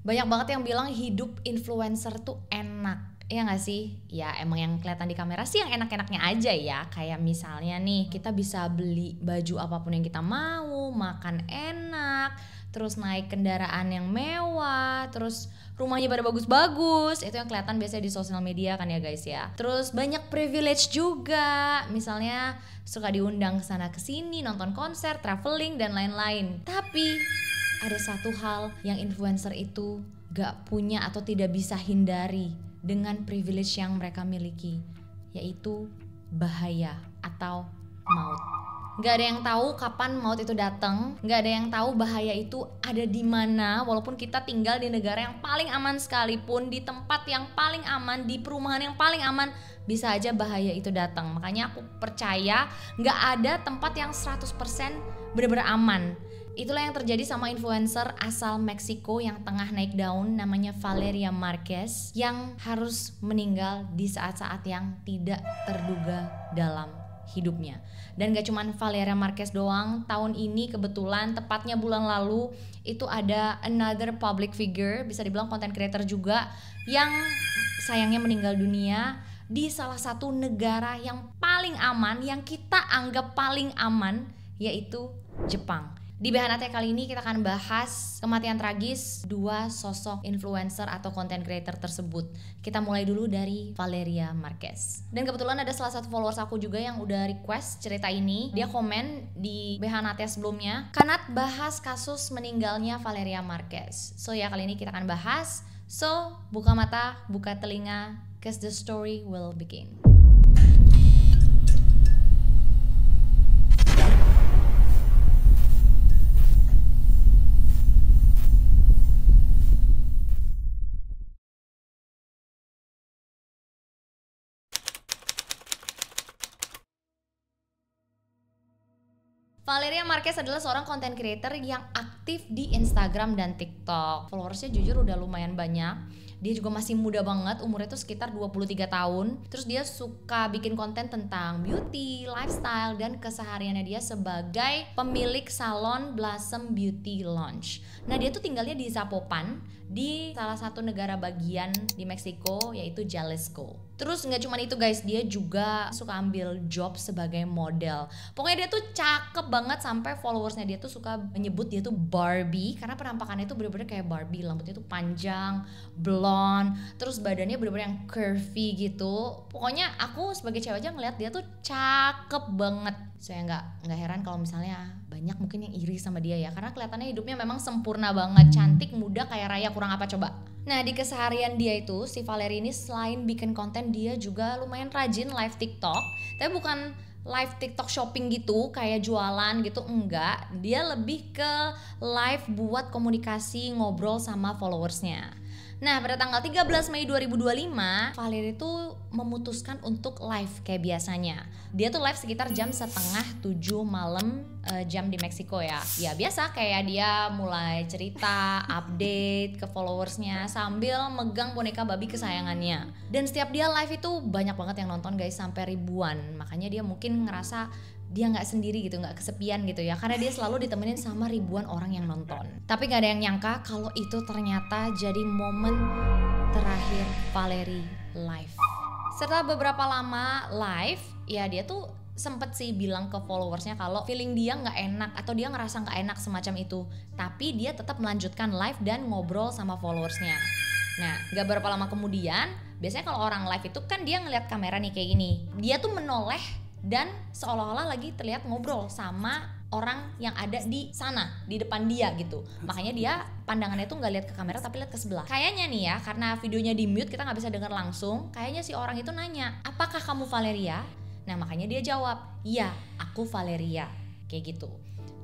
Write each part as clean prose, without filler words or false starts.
Banyak banget yang bilang hidup influencer tuh enak. Iya gak sih? Ya emang yang kelihatan di kamera sih yang enak-enaknya aja ya. Kayak misalnya nih, kita bisa beli baju apapun yang kita mau, makan enak, terus naik kendaraan yang mewah, terus rumahnya pada bagus-bagus. Itu yang kelihatan biasanya di sosial media kan ya guys ya. Terus banyak privilege juga. Misalnya suka diundang kesana kesini, nonton konser, traveling dan lain-lain. Tapi ada satu hal yang influencer itu gak punya atau tidak bisa hindari dengan privilege yang mereka miliki, yaitu bahaya atau maut. Gak ada yang tahu kapan maut itu datang, gak ada yang tahu bahaya itu ada di mana. Walaupun kita tinggal di negara yang paling aman sekalipun, di tempat yang paling aman, di perumahan yang paling aman, bisa aja bahaya itu datang. Makanya aku percaya gak ada tempat yang 100% benar-benar aman. Itulah yang terjadi sama influencer asal Meksiko yang tengah naik daun, namanya Valeria Marquez, yang harus meninggal di saat-saat yang tidak terduga dalam hidupnya. Dan gak cuman Valeria Marquez doang, tahun ini kebetulan tepatnya bulan lalu itu ada another public figure, bisa dibilang content creator juga, yang sayangnya meninggal dunia di salah satu negara yang paling aman, yang kita anggap paling aman, yaitu Jepang. Di BHNAT kali ini kita akan bahas kematian tragis dua sosok influencer atau content creator tersebut. Kita mulai dulu dari Valeria Marquez. Dan kebetulan ada salah satu followers aku juga yang udah request cerita ini. Dia komen di BHNAT sebelumnya, "Kanat bahas kasus meninggalnya Valeria Marquez." So ya, kali ini kita akan bahas. So, buka mata, buka telinga, cause the story will begin. Valeria Marquez adalah seorang content creator yang aktif di Instagram dan TikTok. Followersnya jujur udah lumayan banyak. Dia juga masih muda banget, umurnya tuh sekitar 23 tahun. Terus dia suka bikin konten tentang beauty, lifestyle, dan kesehariannya dia sebagai pemilik salon Blossom Beauty Lounge. Nah, dia tuh tinggalnya di Zapopan, di salah satu negara bagian di Meksiko, yaitu Jalisco. Terus nggak cuma itu guys, dia juga suka ambil job sebagai model. Pokoknya dia tuh cakep banget sampai followersnya dia tuh suka menyebut dia tuh Barbie, karena penampakannya tuh bener-bener kayak Barbie. Rambutnya tuh panjang, blonde, terus badannya bener-bener yang curvy gitu. Pokoknya aku sebagai cewek aja ngeliat dia tuh cakep banget. Saya nggak heran kalau misalnya banyak mungkin yang iri sama dia ya, karena kelihatannya hidupnya memang sempurna banget, cantik, muda, kayak raya, kurang apa coba. Nah, di keseharian dia itu, si Valeria ini selain bikin konten, dia juga lumayan rajin live TikTok. Tapi bukan live TikTok shopping gitu, kayak jualan gitu, enggak. Dia lebih ke live buat komunikasi, ngobrol sama followersnya. Nah, pada tanggal 13 Mei 2025, Valeria itu memutuskan untuk live kayak biasanya. Dia tuh live sekitar jam setengah 7 malam jam di Meksiko ya. Ya biasa, kayak dia mulai cerita, update ke followersnya sambil megang boneka babi kesayangannya. Dan setiap dia live itu banyak banget yang nonton guys, sampai ribuan. Makanya dia mungkin ngerasa dia nggak sendiri gitu, nggak kesepian gitu ya, karena dia selalu ditemenin sama ribuan orang yang nonton. Tapi nggak ada yang nyangka kalau itu ternyata jadi momen terakhir Valeria live. Setelah beberapa lama live, ya dia tuh sempet sih bilang ke followersnya kalau feeling dia nggak enak atau dia ngerasa nggak enak semacam itu. Tapi dia tetap melanjutkan live dan ngobrol sama followersnya. Nah, gak berapa lama kemudian, biasanya kalau orang live itu kan dia ngeliat kamera nih kayak gini. Dia tuh menoleh dan seolah-olah lagi terlihat ngobrol sama orang yang ada di sana, di depan dia gitu. Makanya dia pandangannya tuh gak lihat ke kamera tapi lihat ke sebelah. Kayaknya nih ya, karena videonya di mute kita gak bisa dengar langsung, kayaknya si orang itu nanya, "Apakah kamu Valeria?" Nah, makanya dia jawab, "Iya, aku Valeria." Kayak gitu.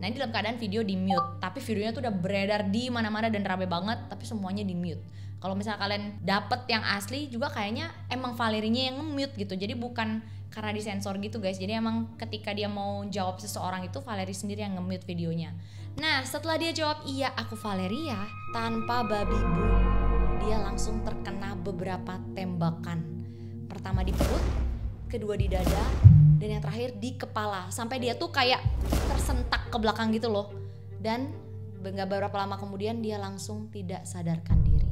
Nah, ini dalam keadaan video di mute, tapi videonya tuh udah beredar di mana-mana dan rame banget, tapi semuanya di mute. Kalau misalnya kalian dapet yang asli juga kayaknya emang Valerinya yang nge-mute gitu. Jadi bukan karena disensor gitu guys. Jadi emang ketika dia mau jawab seseorang itu Valeria sendiri yang nge-mute videonya. Nah, setelah dia jawab, "Iya, aku Valeria," tanpa babi bu, dia langsung terkena beberapa tembakan. Pertama di perut, kedua di dada, dan yang terakhir di kepala. Sampai dia tuh kayak tersentak ke belakang gitu loh. Dan Gak beberapa lama kemudian dia langsung tidak sadarkan diri.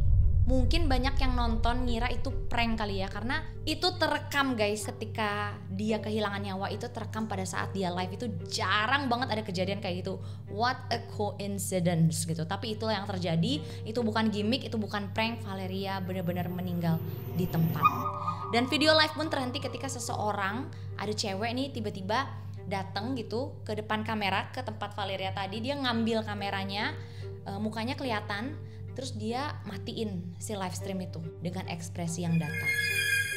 Mungkin banyak yang nonton ngira itu prank kali ya, karena itu terekam guys. Ketika dia kehilangan nyawa itu terekam pada saat dia live. Itu jarang banget ada kejadian kayak gitu. What a coincidence gitu. Tapi itulah yang terjadi. Itu bukan gimmick, itu bukan prank. Valeria benar-benar meninggal di tempat. Dan video live pun terhenti ketika seseorang, ada cewek nih tiba-tiba datang gitu ke depan kamera, ke tempat Valeria tadi. Dia ngambil kameranya, mukanya kelihatan, terus dia matiin si live stream itu dengan ekspresi yang datar.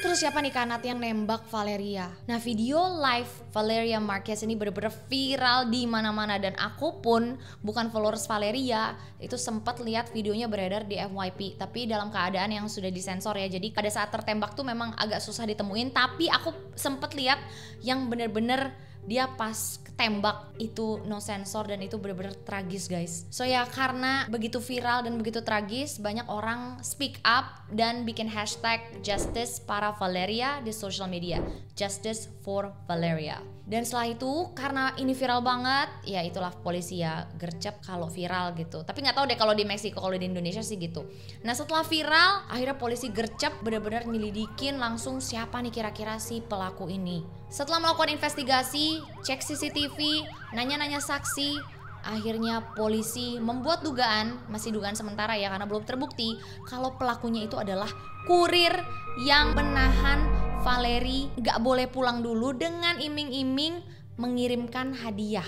Terus siapa nih kanat yang nembak Valeria? Nah, video live Valeria Marquez ini bener-bener viral di mana-mana, dan aku pun bukan followers Valeria, itu sempat lihat videonya beredar di FYP, tapi dalam keadaan yang sudah disensor ya. Jadi pada saat tertembak tuh memang agak susah ditemuin, tapi aku sempat lihat yang bener-bener dia pas ketembak itu no sensor, dan itu bener-bener tragis guys. So ya, karena begitu viral dan begitu tragis, banyak orang speak up dan bikin hashtag justice para Valeria di social media, justice for Valeria. Dan setelah itu karena ini viral banget, ya itulah polisi ya gercep kalau viral gitu. Tapi nggak tahu deh kalau di Meksiko, kalau di Indonesia sih gitu. Nah, setelah viral akhirnya polisi gercep, benar-benar nyelidikin langsung siapa nih kira-kira si pelaku ini. Setelah melakukan investigasi, cek CCTV, nanya-nanya saksi, akhirnya polisi membuat dugaan, masih dugaan sementara ya karena belum terbukti, kalau pelakunya itu adalah kurir yang menahan Valerie gak boleh pulang dulu dengan iming-iming mengirimkan hadiah.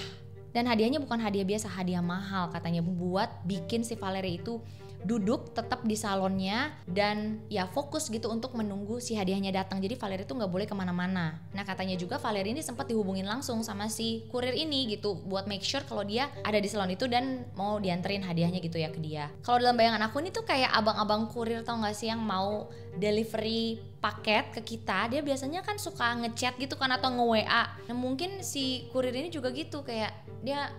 Dan hadiahnya bukan hadiah biasa, hadiah mahal katanya, buat bikin si Valerie itu duduk tetap di salonnya dan ya fokus gitu untuk menunggu si hadiahnya datang. Jadi Valerie tuh nggak boleh kemana-mana. Nah, katanya juga Valerie ini sempat dihubungin langsung sama si kurir ini gitu buat make sure kalau dia ada di salon itu dan mau dianterin hadiahnya gitu ya ke dia. Kalau dalam bayangan aku ini tuh kayak abang-abang kurir, tau nggak sih, yang mau delivery paket ke kita. Dia biasanya kan suka ngechat gitu kan atau nge-WA. Nah, mungkin si kurir ini juga gitu, kayak dia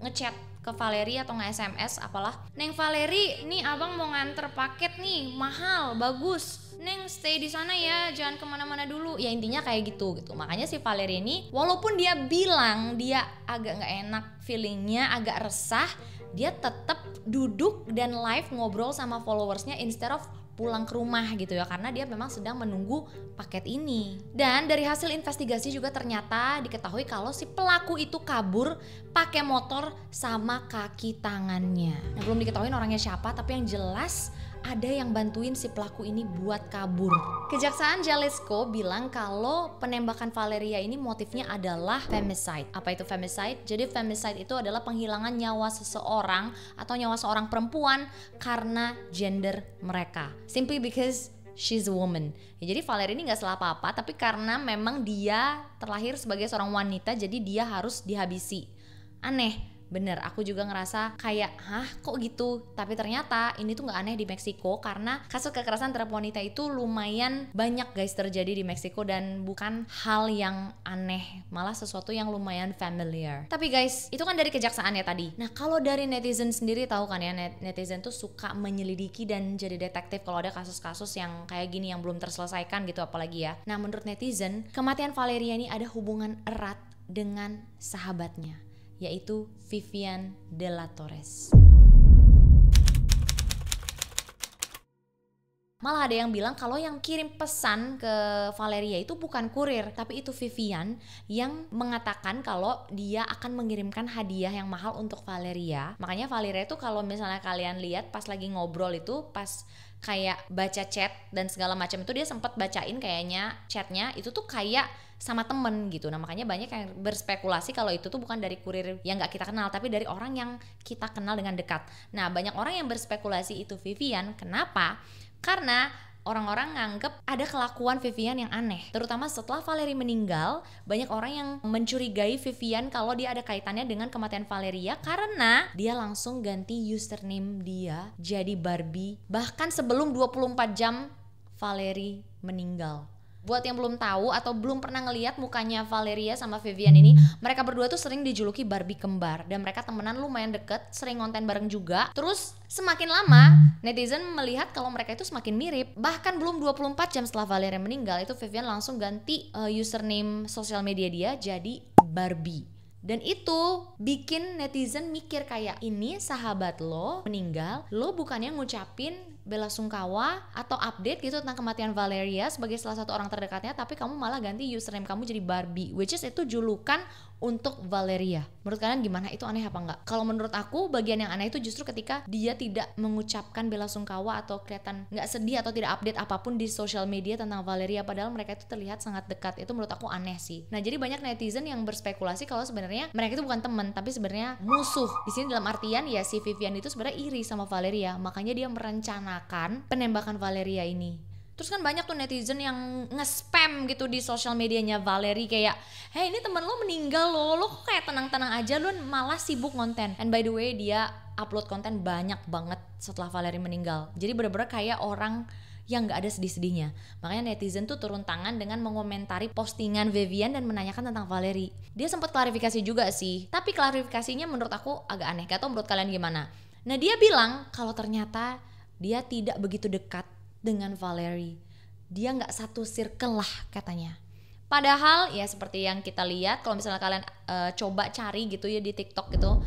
ngechat ke Valerie atau nge-SMS apalah. Neng Valerie, nih abang mau nganter paket nih, mahal, bagus. Neng stay di sana ya, jangan kemana-mana dulu. Ya intinya kayak gitu. Makanya si Valerie ini, walaupun dia bilang dia agak nggak enak feelingnya, agak resah, dia tetap duduk dan live ngobrol sama followersnya instead of pulang ke rumah gitu ya, karena dia memang sedang menunggu paket ini. Dan dari hasil investigasi juga ternyata diketahui kalau si pelaku itu kabur pakai motor sama kaki tangannya. Nah, belum diketahui orangnya siapa, tapi yang jelas ada yang bantuin si pelaku ini buat kabur. Kejaksaan Jalisco bilang kalau penembakan Valeria ini motifnya adalah femicide. Apa itu femicide? Jadi femicide itu adalah penghilangan nyawa seseorang atau nyawa seorang perempuan karena gender mereka. Simply because she's a woman. Ya, jadi Valeria ini gak salah apa-apa, tapi karena memang dia terlahir sebagai seorang wanita, jadi dia harus dihabisi. Aneh. Bener, aku juga ngerasa kayak, hah kok gitu? Tapi ternyata ini tuh gak aneh di Meksiko, karena kasus kekerasan terhadap wanita itu lumayan banyak guys terjadi di Meksiko, dan bukan hal yang aneh, malah sesuatu yang lumayan familiar. Tapi guys, itu kan dari kejaksaan ya tadi. Nah, kalau dari netizen sendiri tahu kan ya, netizen tuh suka menyelidiki dan jadi detektif kalau ada kasus-kasus yang kayak gini yang belum terselesaikan gitu, apalagi ya. Nah, menurut netizen, kematian Valeria ini ada hubungan erat dengan sahabatnya, yaitu Vivian de la Torres. Malah ada yang bilang kalau yang kirim pesan ke Valeria itu bukan kurir, tapi itu Vivian yang mengatakan kalau dia akan mengirimkan hadiah yang mahal untuk Valeria. Makanya Valeria itu kalau misalnya kalian lihat pas lagi ngobrol itu, pas kayak baca chat dan segala macam itu, dia sempat bacain kayaknya chatnya itu tuh kayak sama temen gitu. Nah, makanya banyak yang berspekulasi kalau itu tuh bukan dari kurir yang gak kita kenal, tapi dari orang yang kita kenal dengan dekat. Nah, banyak orang yang berspekulasi itu Vivian. Kenapa? Karena orang-orang nganggep ada kelakuan Vivian yang aneh. Terutama setelah Valerie meninggal, banyak orang yang mencurigai Vivian kalau dia ada kaitannya dengan kematian Valeria, karena dia langsung ganti username dia jadi Barbie bahkan sebelum 24 jam Valerie meninggal. Buat yang belum tahu atau belum pernah ngelihat mukanya Valeria sama Vivian ini, mereka berdua tuh sering dijuluki Barbie kembar, dan mereka temenan lumayan deket, sering konten bareng juga. Terus semakin lama netizen melihat kalau mereka itu semakin mirip. Bahkan belum 24 jam setelah Valeria meninggal, itu Vivian langsung ganti username sosial media dia jadi Barbie. Dan itu bikin netizen mikir kayak, ini sahabat lo meninggal, lo bukannya ngucapin belasungkawa atau update gitu tentang kematian Valeria sebagai salah satu orang terdekatnya, tapi kamu malah ganti username kamu jadi Barbie, which is itu julukan untuk Valeria. Menurut kalian gimana? Itu aneh apa enggak? Kalau menurut aku bagian yang aneh itu justru ketika dia tidak mengucapkan belasungkawa atau kelihatan nggak sedih atau tidak update apapun di sosial media tentang Valeria, padahal mereka itu terlihat sangat dekat. Itu menurut aku aneh sih. Nah, jadi banyak netizen yang berspekulasi kalau sebenarnya mereka itu bukan teman tapi sebenarnya musuh. Di sini dalam artian ya si Vivian itu sebenarnya iri sama Valeria, makanya dia merencanakan penembakan Valeria ini. Terus kan banyak tuh netizen yang nge-spam gitu di sosial medianya Valerie kayak, hey ini temen lo meninggal lo kok kayak tenang-tenang aja, lo malah sibuk konten. And by the way dia upload konten banyak banget setelah Valerie meninggal. Jadi bener-bener kayak orang yang gak ada sedih-sedihnya. Makanya netizen tuh turun tangan dengan mengomentari postingan Vivian dan menanyakan tentang Valerie. Dia sempat klarifikasi juga sih, tapi klarifikasinya menurut aku agak aneh. Gak tau menurut kalian gimana. Nah dia bilang kalau ternyata dia tidak begitu dekat dengan Valerie, dia nggak satu circle lah katanya. Padahal ya seperti yang kita lihat kalau misalnya kalian coba cari gitu ya di TikTok gitu,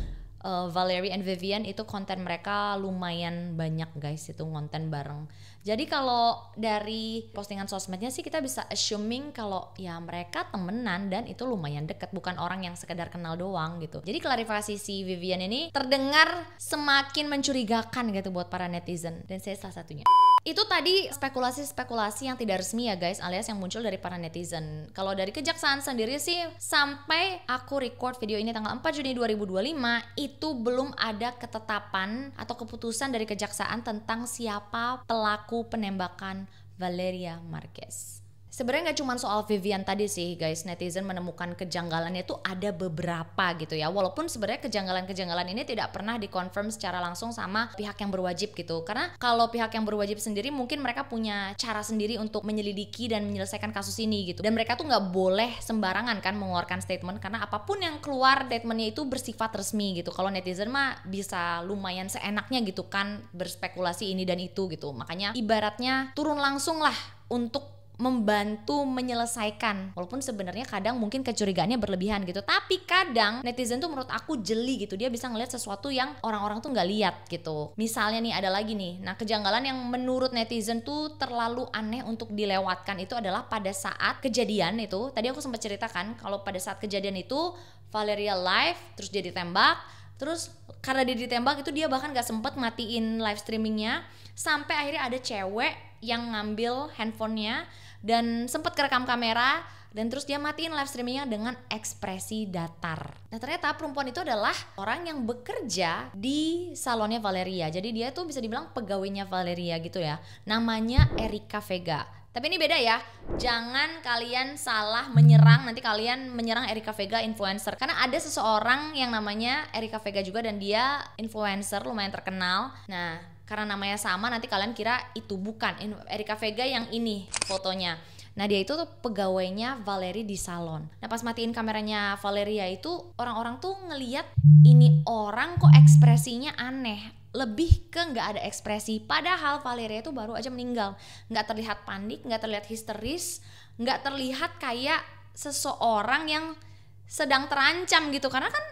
Valerie and Vivian itu konten mereka lumayan banyak guys, itu konten bareng. Jadi kalau dari postingan sosmednya sih kita bisa assuming kalau ya mereka temenan dan itu lumayan deket, bukan orang yang sekedar kenal doang gitu. Jadi klarifikasi si Vivian ini terdengar semakin mencurigakan gitu buat para netizen, dan saya salah satunya. Itu tadi spekulasi-spekulasi yang tidak resmi ya guys, alias yang muncul dari para netizen. Kalau dari kejaksaan sendiri sih, sampai aku record video ini tanggal 4 Juni 2025, itu belum ada ketetapan atau keputusan dari kejaksaan tentang siapa pelaku penembakan Valeria Marquez. Sebenarnya nggak cuma soal Vivian tadi sih guys, netizen menemukan kejanggalannya itu ada beberapa gitu ya. Walaupun sebenarnya kejanggalan-kejanggalan ini tidak pernah dikonfirm secara langsung sama pihak yang berwajib gitu. Karena kalau pihak yang berwajib sendiri mungkin mereka punya cara sendiri untuk menyelidiki dan menyelesaikan kasus ini gitu. Dan mereka tuh nggak boleh sembarangan kan mengeluarkan statement, karena apapun yang keluar statementnya itu bersifat resmi gitu. Kalau netizen mah bisa lumayan seenaknya gitu kan berspekulasi ini dan itu gitu. Makanya ibaratnya turun langsung lah untuk membantu menyelesaikan, walaupun sebenarnya kadang mungkin kecurigaannya berlebihan gitu, tapi kadang netizen tuh menurut aku jeli gitu, dia bisa ngeliat sesuatu yang orang-orang tuh nggak lihat gitu. Misalnya nih ada lagi nih, nah kejanggalan yang menurut netizen tuh terlalu aneh untuk dilewatkan itu adalah pada saat kejadian itu, tadi aku sempat ceritakan kalau pada saat kejadian itu Valeria live, terus dia ditembak, terus karena dia ditembak itu dia bahkan gak sempet matiin live streamingnya, sampai akhirnya ada cewek yang ngambil handphonenya dan sempet kerekam kamera, dan terus dia matiin live streamingnya dengan ekspresi datar. Nah ternyata perempuan itu adalah orang yang bekerja di salonnya Valeria. Jadi dia tuh bisa dibilang pegawainya Valeria gitu ya. Namanya Erika Vega. Tapi ini beda ya, jangan kalian salah menyerang, nanti kalian menyerang Erika Vega influencer. Karena ada seseorang yang namanya Erika Vega juga dan dia influencer lumayan terkenal. Nah karena namanya sama nanti kalian kira itu bukan Erika Vega yang ini fotonya. Nah dia itu tuh pegawainya Valerie di salon. Nah pas matiin kameranya Valeria itu orang-orang tuh ngeliat ini orang kok ekspresinya aneh, lebih ke nggak ada ekspresi. Padahal Valeria itu baru aja meninggal, nggak terlihat panik, nggak terlihat histeris, nggak terlihat kayak seseorang yang sedang terancam gitu. Karena kan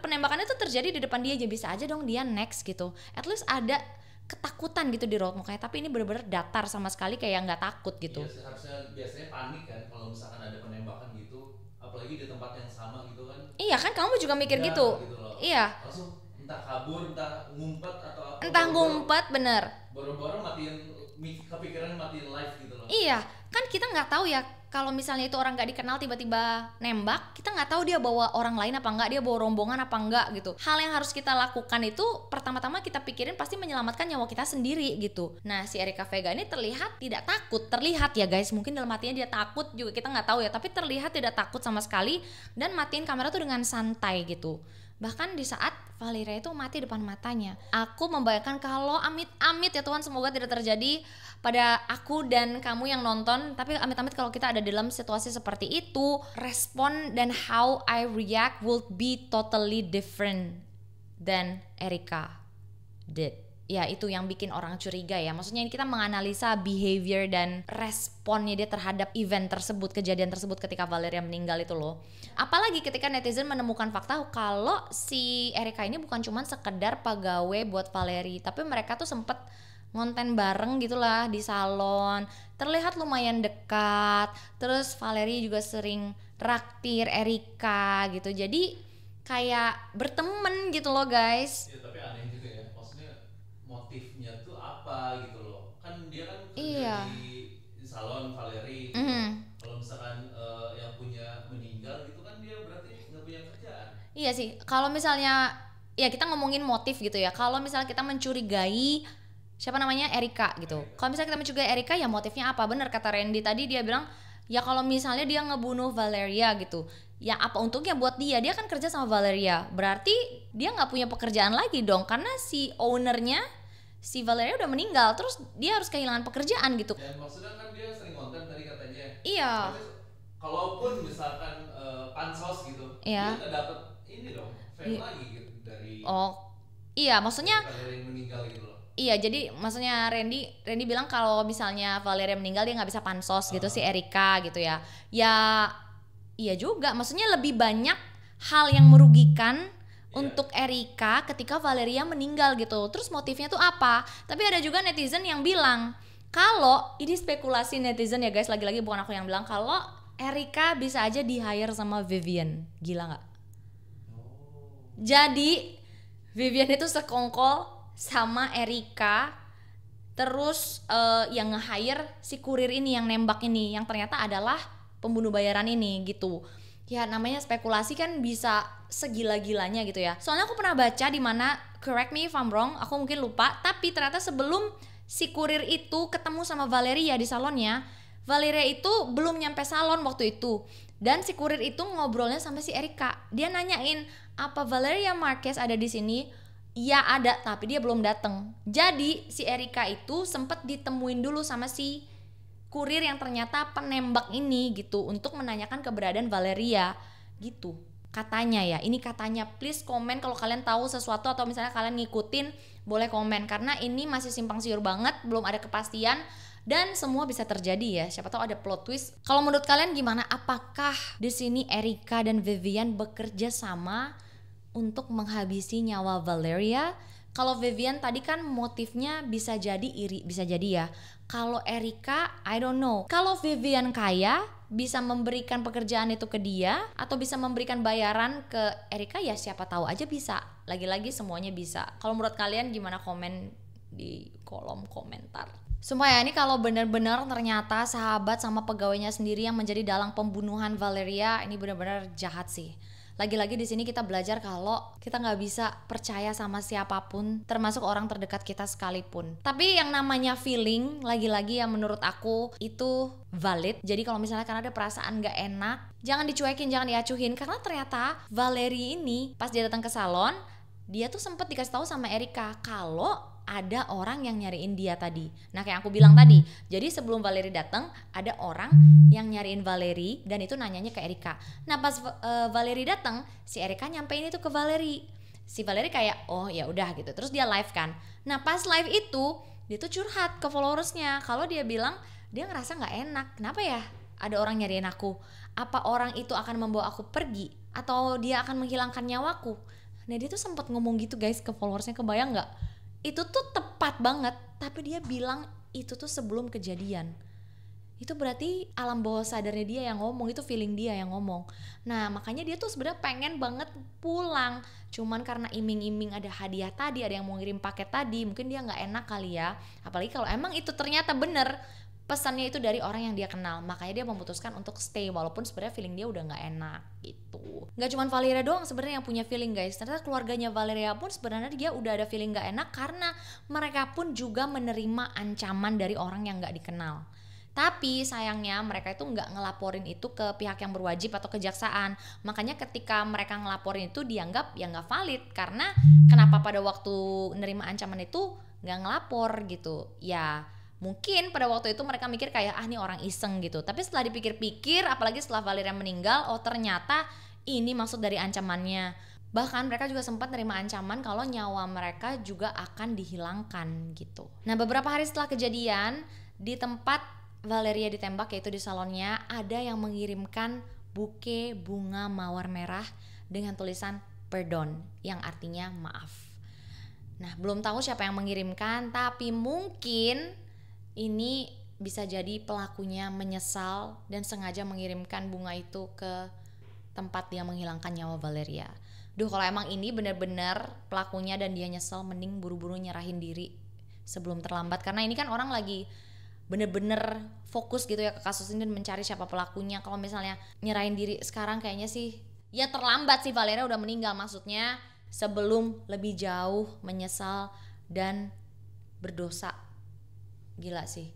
penembakannya itu terjadi di depan dia aja, bisa aja dong dia next gitu. At least ada ketakutan gitu di raut mukanya, tapi ini bener-bener datar sama sekali kayak nggak takut gitu. Iya, harusnya biasanya panik kan kalau misalkan ada penembakan gitu, apalagi di tempat yang sama gitu kan. Iya kan, kamu juga mikir ya, gitu loh. Iya, langsung entah kabur, entah ngumpet atau apa, entah ngumpet, bener boro-boro matiin, kepikiran matiin live gitu loh. Iya kan, kita nggak tahu ya kalau misalnya itu orang nggak dikenal tiba-tiba nembak, kita nggak tahu dia bawa orang lain apa enggak, dia bawa rombongan apa enggak gitu. Hal yang harus kita lakukan itu pertama-tama kita pikirin pasti menyelamatkan nyawa kita sendiri gitu. Nah si Erika Vega ini terlihat tidak takut, terlihat ya guys, mungkin dalam hatinya dia takut juga, kita nggak tahu ya, tapi terlihat tidak takut sama sekali dan matiin kamera tuh dengan santai gitu. Bahkan di saat Valeria itu mati depan matanya, aku membayangkan kalau amit-amit ya Tuhan, semoga tidak terjadi pada aku dan kamu yang nonton, tapi amit-amit kalau kita ada dalam situasi seperti itu, respon dan how I react will be totally different than Erika did. ya itu yang bikin orang curiga ya. Maksudnya ini kita menganalisa behavior dan responnya dia terhadap event tersebut, kejadian tersebut ketika Valeria meninggal itu loh. Apalagi ketika netizen menemukan fakta kalau si Erika ini bukan cuma sekedar pegawai buat Valerie, tapi mereka tuh sempet ngonten bareng gitulah di salon, terlihat lumayan dekat. Terus Valerie juga sering traktir Erika gitu, jadi kayak berteman gitu loh guys. Ya tapi aneh juga ya, maksudnya motifnya tuh apa gitu loh. Kan dia kan kerja Iya. di salon Valerie gitu. Kalau misalkan yang punya meninggal gitu kan dia berarti nggak punya kerjaan. Iya sih, kalau misalnya ya kita ngomongin motif gitu ya. Kalau misalnya kita mencurigai siapa namanya Erika gitu. Kalau misalnya kita mencurigai Erika ya motifnya apa? Bener kata Randy tadi, dia bilang ya kalau misalnya dia ngebunuh Valeria gitu, ya apa untungnya buat dia? Dia kan kerja sama Valeria, berarti dia nggak punya pekerjaan lagi dong karena si ownernya si Valeria udah meninggal, terus dia harus kehilangan pekerjaan gitu. Dan maksudnya kan dia sering konten tadi katanya. Iya. Berarti kalaupun misalkan pansos gitu, Iya. dia nggak dapet ini dong, fame lagi gitu dari Oh iya, maksudnya Valeria yang meninggal gitu loh. iya, jadi maksudnya Randy bilang kalau misalnya Valeria meninggal dia nggak bisa pansos gitu si Erika gitu ya. Ya iya juga, maksudnya lebih banyak hal yang merugikan untuk Erika ketika Valeria meninggal gitu. Terus motifnya tuh apa? Tapi ada juga netizen yang bilang kalau ini spekulasi netizen ya guys, lagi-lagi bukan aku yang bilang, kalau Erika bisa aja di hire sama Vivian. Gila nggak? Jadi Vivian itu sekongkol sama Erika, terus yang nge-hire si kurir ini yang nembak ini, yang ternyata adalah pembunuh bayaran ini gitu. Ya namanya spekulasi kan bisa segila-gilanya gitu ya. Soalnya aku pernah baca di mana, correct me if I'm wrong, aku mungkin lupa, tapi ternyata sebelum si kurir itu ketemu sama Valeria di salonnya, Valeria itu belum nyampe salon waktu itu. Dan si kurir itu ngobrolnya sama si Erika. Dia nanyain, "Apa Valeria Marquez ada di sini?" Ya ada, tapi dia belum datang. Jadi si Erika itu sempet ditemuin dulu sama si kurir yang ternyata penembak ini gitu, untuk menanyakan keberadaan Valeria gitu. Katanya ya, ini katanya, please komen kalau kalian tahu sesuatu atau misalnya kalian ngikutin, boleh komen karena ini masih simpang siur banget, belum ada kepastian dan semua bisa terjadi ya. Siapa tahu ada plot twist. Kalau menurut kalian gimana? Apakah di sini Erika dan Vivian bekerja sama untuk menghabisi nyawa Valeria? Kalau Vivian tadi kan motifnya bisa jadi iri, bisa jadi ya. Kalau Erika, I don't know. Kalau Vivian kaya, bisa memberikan pekerjaan itu ke dia atau bisa memberikan bayaran ke Erika, ya siapa tahu aja bisa. Lagi-lagi semuanya bisa. Kalau menurut kalian gimana? Komen di kolom komentar. Sumpah ya, ini kalau benar-benar ternyata sahabat sama pegawainya sendiri yang menjadi dalang pembunuhan Valeria, ini benar-benar jahat sih. Lagi-lagi di sini kita belajar kalau kita nggak bisa percaya sama siapapun, termasuk orang terdekat kita sekalipun. Tapi yang namanya feeling, lagi-lagi yang menurut aku itu valid. Jadi kalau misalnya karena ada perasaan nggak enak, jangan dicuekin, jangan diacuhin. Karena ternyata Valerie ini pas dia datang ke salon, dia tuh sempet dikasih tahu sama Erika kalau ada orang yang nyariin dia tadi. Nah kayak aku bilang tadi, jadi sebelum Valerie datang ada orang yang nyariin Valerie dan itu nanyanya ke Erika. Nah pas Valerie datang, si Erika nyampein itu ke Valerie. Si Valerie kayak oh ya udah gitu. Terus dia live kan. Nah pas live itu dia tuh curhat ke followersnya kalau dia bilang dia ngerasa nggak enak. Kenapa ya ada orang nyariin aku? Apa orang itu akan membawa aku pergi atau dia akan menghilangkan nyawaku? Nah dia tuh sempat ngomong gitu guys ke followersnya, kebayang nggak? Itu tuh tepat banget, tapi dia bilang itu tuh sebelum kejadian. Itu berarti alam bawah sadarnya dia yang ngomong, itu feeling dia yang ngomong. Nah makanya dia tuh sebenarnya pengen banget pulang, cuman karena iming-iming ada hadiah tadi, ada yang mau ngirim paket tadi, mungkin dia nggak enak kali ya. Apalagi kalau emang itu ternyata bener pesannya itu dari orang yang dia kenal, makanya dia memutuskan untuk stay walaupun sebenarnya feeling dia udah nggak enak gitu. Nggak cuma Valeria doang sebenarnya yang punya feeling guys, ternyata keluarganya Valeria pun sebenarnya dia udah ada feeling nggak enak karena mereka pun juga menerima ancaman dari orang yang nggak dikenal. Tapi sayangnya mereka itu nggak ngelaporin itu ke pihak yang berwajib atau kejaksaan. Makanya ketika mereka ngelaporin itu dianggap ya nggak valid, karena kenapa pada waktu nerima ancaman itu nggak ngelapor gitu ya. Mungkin pada waktu itu mereka mikir kayak ah ini orang iseng gitu. Tapi setelah dipikir-pikir, apalagi setelah Valeria meninggal, oh ternyata ini maksud dari ancamannya. Bahkan mereka juga sempat menerima ancaman kalau nyawa mereka juga akan dihilangkan gitu. Nah, beberapa hari setelah kejadian, di tempat Valeria ditembak, yaitu di salonnya, ada yang mengirimkan buke bunga mawar merah dengan tulisan pardon, yang artinya maaf. Nah, belum tahu siapa yang mengirimkan, tapi mungkin ini bisa jadi pelakunya menyesal dan sengaja mengirimkan bunga itu ke tempat dia menghilangkan nyawa Valeria. Duh, kalau emang ini benar-benar pelakunya dan dia nyesel, mending buru-buru nyerahin diri sebelum terlambat. Karena ini kan orang lagi bener-bener fokus gitu ya ke kasus ini dan mencari siapa pelakunya. Kalau misalnya nyerahin diri sekarang kayaknya sih ya terlambat sih, Valeria udah meninggal. Maksudnya sebelum lebih jauh menyesal dan berdosa. Gila sih.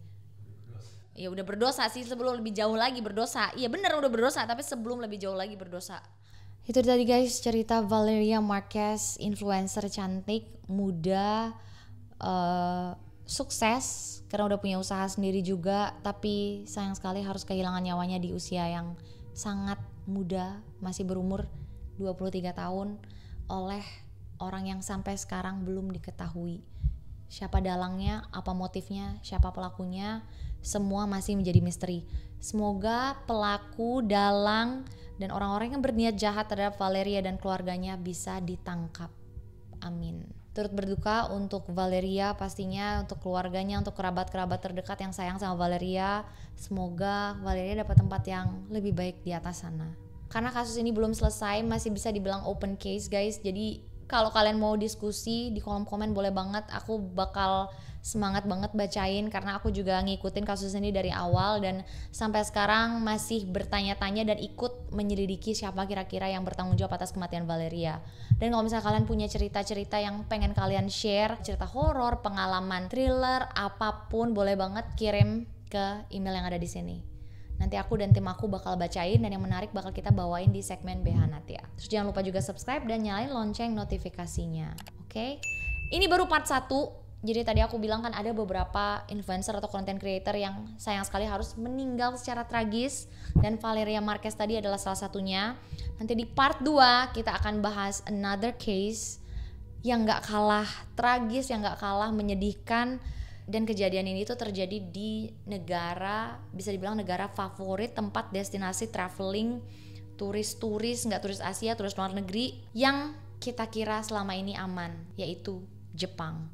Ya udah berdosa sih sebelum lebih jauh lagi berdosa. Iya bener udah berdosa, tapi sebelum lebih jauh lagi berdosa. Itu tadi guys cerita Valeria Marquez, influencer cantik, muda, sukses karena udah punya usaha sendiri juga, tapi sayang sekali harus kehilangan nyawanya di usia yang sangat muda, masih berumur 23 tahun oleh orang yang sampai sekarang belum diketahui siapa dalangnya, apa motifnya, siapa pelakunya, semua masih menjadi misteri. Semoga pelaku, dalang, dan orang-orang yang berniat jahat terhadap Valeria dan keluarganya bisa ditangkap. Amin. Turut berduka untuk Valeria pastinya, untuk keluarganya, untuk kerabat-kerabat terdekat yang sayang sama Valeria. Semoga Valeria dapat tempat yang lebih baik di atas sana. Karena kasus ini belum selesai, masih bisa dibilang open case guys. Jadi kalau kalian mau diskusi di kolom komen boleh banget, aku bakal semangat banget bacain karena aku juga ngikutin kasus ini dari awal dan sampai sekarang masih bertanya-tanya dan ikut menyelidiki siapa kira-kira yang bertanggung jawab atas kematian Valeria. Dan kalau misalnya kalian punya cerita-cerita yang pengen kalian share, cerita horor, pengalaman thriller, apapun boleh banget kirim ke email yang ada di sini. Nanti aku dan tim aku bakal bacain dan yang menarik bakal kita bawain di segmen BH Natia. Terus jangan lupa juga subscribe dan nyalain lonceng notifikasinya. Oke? Ini baru part 1. Jadi tadi aku bilang kan ada beberapa influencer atau content creator yang sayang sekali harus meninggal secara tragis dan Valeria Marquez tadi adalah salah satunya. Nanti di part 2 kita akan bahas another case yang gak kalah tragis, yang gak kalah menyedihkan. Dan kejadian ini tuh terjadi di negara, bisa dibilang negara favorit, tempat destinasi traveling turis-turis, nggak turis Asia, turis luar negeri yang kita kira selama ini aman, yaitu Jepang.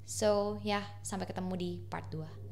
So ya, sampai ketemu di part 2.